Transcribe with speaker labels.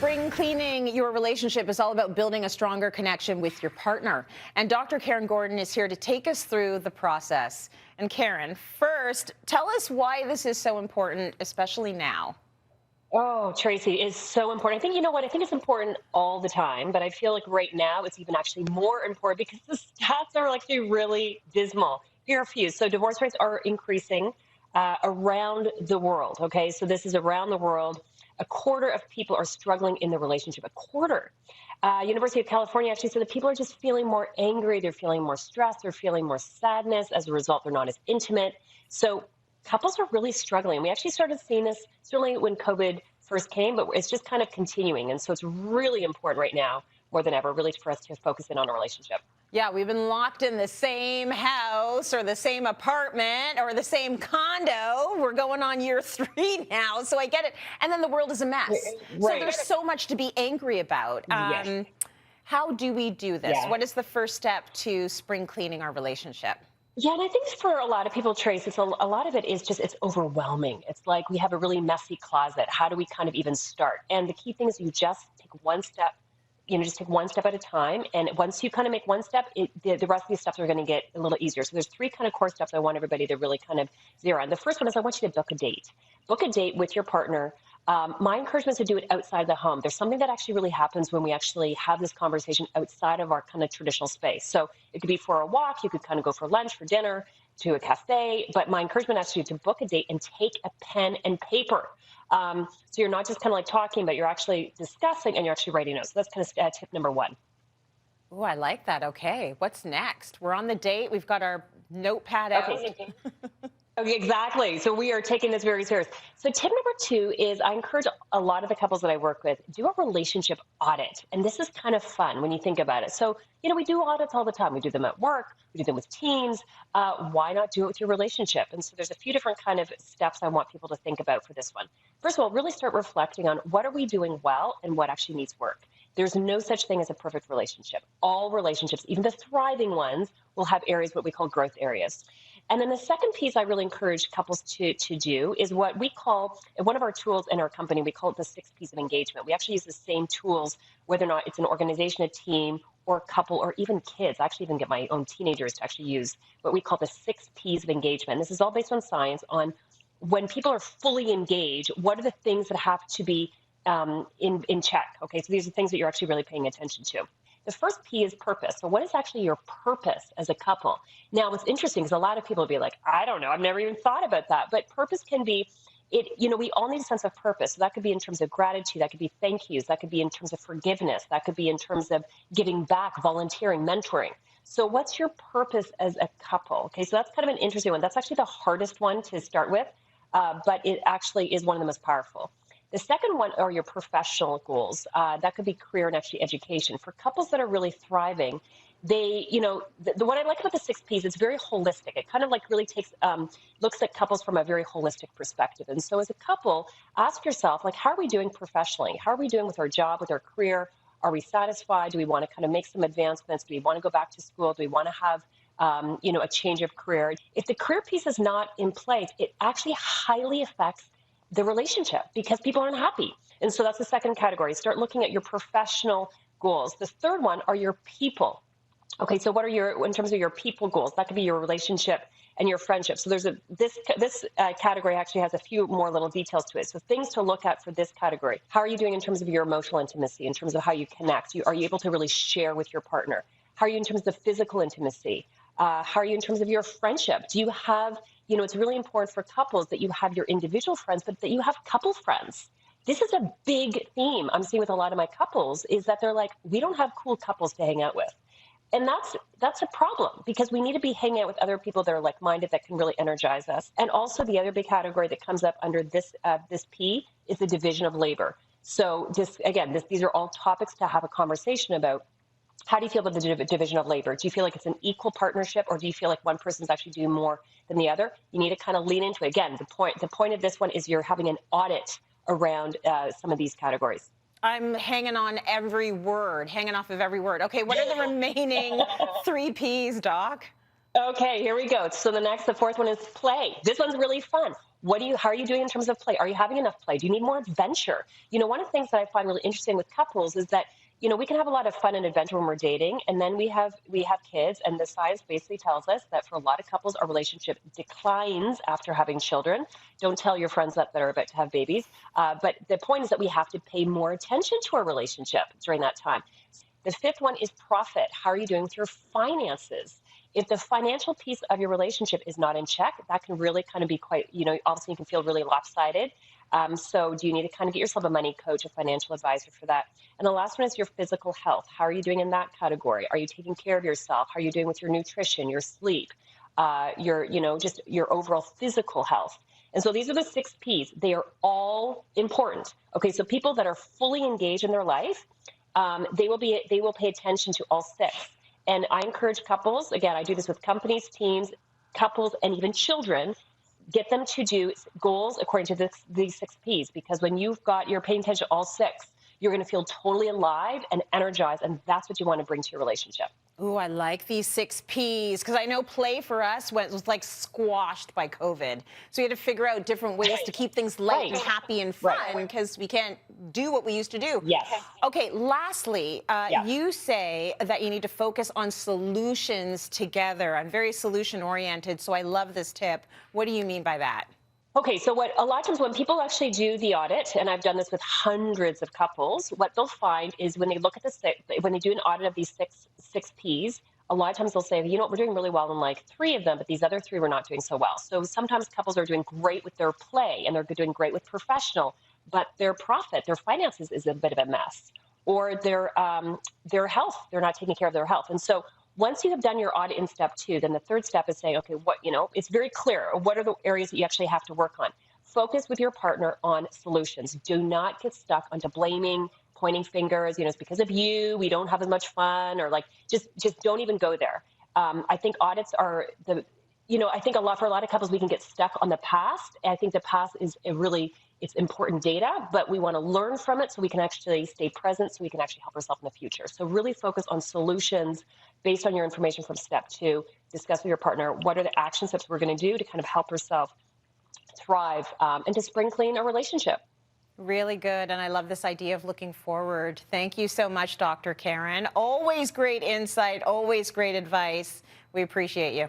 Speaker 1: Spring cleaning your relationship is all about building a stronger connection with your partner. And Dr. Karen Gordon is here to take us through the process. And Karen, first, tell us why this is so important, especially now.
Speaker 2: Oh, Tracy, is so important. I think, you know what? I think it's important all the time, but I feel like right now it's even actually more important because the stats are actually really dismal. Here are a few. So divorce rates are increasing around the world. Okay, so this is around the world. A quarter of people are struggling in the relationship. A quarter. University of California actually said that people are just feeling more angry. They're feeling more stressed. They're feeling more sadness. As a result, they're not as intimate. So couples are really struggling. We actually started seeing this certainly when COVID first came, but it's just kind of continuing. And so it's really important right now, more than ever, really for us to focus in on a relationship.
Speaker 1: Yeah, we've been locked in the same house or the same apartment or the same condo. We're going on year 3 now, so I get it. And then the world is a mess. So
Speaker 2: Right.
Speaker 1: there's so much to be angry about.
Speaker 2: Yes.
Speaker 1: How do we do this?
Speaker 2: Yeah.
Speaker 1: What is the first step to spring cleaning our relationship?
Speaker 2: Yeah, and I think for a lot of people, Trace, a lot of it is just it's overwhelming. It's like we have a really messy closet. How do we kind of even start? And the key thing is you just take one step, just take one step at a time. And once you kind of make one step, the rest of these steps are going to get a little easier. So there's 3 kind of core steps I want everybody to really kind of zero on. The first one is I want you to book a date. Book a date with your partner. My encouragement is to do it outside the home. There's something that actually really happens when we actually have this conversation outside of our kind of traditional space. So it could be for a walk. You could kind of go for lunch, for dinner, to a cafe. But my encouragement actually to book a date and take a pen and paper. So you're not just kind of like talking, but you're actually discussing and you're actually writing notes. So that's kind of tip number 1.
Speaker 1: Oh, I like that. Okay, what's next? We're on the date. We've got our notepad out.
Speaker 2: Okay. Okay, exactly. So we are taking this very serious. So tip number 2 is I encourage a lot of the couples that I work with, do a relationship audit. And this is kind of fun when you think about it. So, we do audits all the time. We do them at work. We do them with teams. Why not do it with your relationship? And so there's a few different kind of steps I want people to think about for this one. First of all, really start reflecting on what are we doing well and what actually needs work. There's no such thing as a perfect relationship. All relationships, even the thriving ones, will have areas, what we call growth areas. And then the second piece I really encourage couples to do is what we call, one of our tools in our company, we call it the 6 P's of engagement. We actually use the same tools, whether or not it's an organization, a team, or a couple, or even kids. I actually even get my own teenagers to actually use what we call the 6 P's of engagement. This is all based on science, on when people are fully engaged, what are the things that have to be in check? Okay, so these are things that you're actually really paying attention to. The first P is purpose. So what is actually your purpose as a couple? Now, what's interesting is a lot of people will be like, I don't know, I've never even thought about that. But purpose can be, we all need a sense of purpose. So that could be in terms of gratitude. That could be thank yous. That could be in terms of forgiveness. That could be in terms of giving back, volunteering, mentoring. So what's your purpose as a couple? Okay, so that's kind of an interesting one. That's actually the hardest one to start with, but it actually is one of the most powerful. The second one are your professional goals. That could be career and actually education. For couples that are really thriving, they, what I like about the 6 P's, it's very holistic. It kind of like really takes, looks at couples from a very holistic perspective. And so as a couple, ask yourself, like, how are we doing professionally? How are we doing with our job, with our career? Are we satisfied? Do we want to kind of make some advancements? Do we want to go back to school? Do we want to have a change of career? If the career piece is not in place, it actually highly affects the relationship because people aren't happy. And so that's the second category. Start looking at your professional goals. The third one are your people. Okay, so what are in terms of your people goals? That could be your relationship and your friendship. So there's this category actually has a few more little details to it. So things to look at for this category. How are you doing in terms of your emotional intimacy, in terms of how you connect? Are you able to really share with your partner? How are you in terms of physical intimacy? How are you in terms of your friendship? Do you have, it's really important for couples that you have your individual friends, but that you have couple friends. This is a big theme I'm seeing with a lot of my couples is that they're like, we don't have cool couples to hang out with. And that's a problem because we need to be hanging out with other people that are like-minded that can really energize us. And also the other big category that comes up under this P is the division of labor. So these are all topics to have a conversation about. How do you feel about the division of labor? Do you feel like it's an equal partnership or do you feel like one person's actually doing more than the other? You need to kind of lean into it. Again, the point of this one is you're having an audit around some of these categories.
Speaker 1: I'm hanging on every word, hanging off of every word. Okay, what are the remaining 3 Ps, Doc?
Speaker 2: Okay, here we go. So the fourth one is play. This one's really fun. How are you doing in terms of play? Are you having enough play? Do you need more adventure? One of the things that I find really interesting with couples is that, we can have a lot of fun and adventure when we're dating, and then we have kids, and the science basically tells us that for a lot of couples, our relationship declines after having children. Don't tell your friends that are about to have babies. But the point is that we have to pay more attention to our relationship during that time. The fifth one is profit. How are you doing with your finances? If the financial piece of your relationship is not in check, that can really kind of be quite, obviously you can feel really lopsided. So do you need to kind of get yourself a money coach, a financial advisor for that? And the last one is your physical health. How are you doing in that category? Are you taking care of yourself? How are you doing with your nutrition, your sleep, just your overall physical health? And so these are the 6 P's. They are all important. Okay, so people that are fully engaged in their life, they will pay attention to all 6. And I encourage couples, again, I do this with companies, teams, couples, and even children, get them to do goals according to these 6 P's, because when you're paying attention to all 6, you're going to feel totally alive and energized, and that's what you want to bring to your relationship.
Speaker 1: Ooh, I like these 6 Ps, because I know play for us was like squashed by COVID. So we had to figure out different ways to keep things light and happy and fun, because we can't do what we used to do.
Speaker 2: Yes.
Speaker 1: Okay, lastly, you say that you need to focus on solutions together. I'm very solution oriented, so I love this tip. What do you mean by that?
Speaker 2: Okay, so what a lot of times when people actually do the audit, and I've done this with hundreds of couples, what they'll find is when they look at when they do an audit of these six P's, a lot of times they'll say, we're doing really well in like 3 of them, but these other 3 we're not doing so well. So sometimes couples are doing great with their play and they're doing great with professional, but their profit, their finances is a bit of a mess, or their health, they're not taking care of their health. And so once you have done your audit in step 2, then the third step is saying, okay, it's very clear. What are the areas that you actually have to work on? Focus with your partner on solutions. Do not get stuck onto blaming, pointing fingers. It's because of you, we don't have as much fun, or like, just don't even go there. I think audits are I think for a lot of couples, we can get stuck on the past. And I think the past is it's important data, but we want to learn from it so we can actually stay present, so we can actually help ourselves in the future. So really focus on solutions based on your information from step 2. Discuss with your partner, what are the action steps we're going to do to kind of help ourselves thrive and to spring clean a relationship.
Speaker 1: Really good, and I love this idea of looking forward. Thank you so much, Dr. Karen. Always great insight, always great advice. We appreciate you.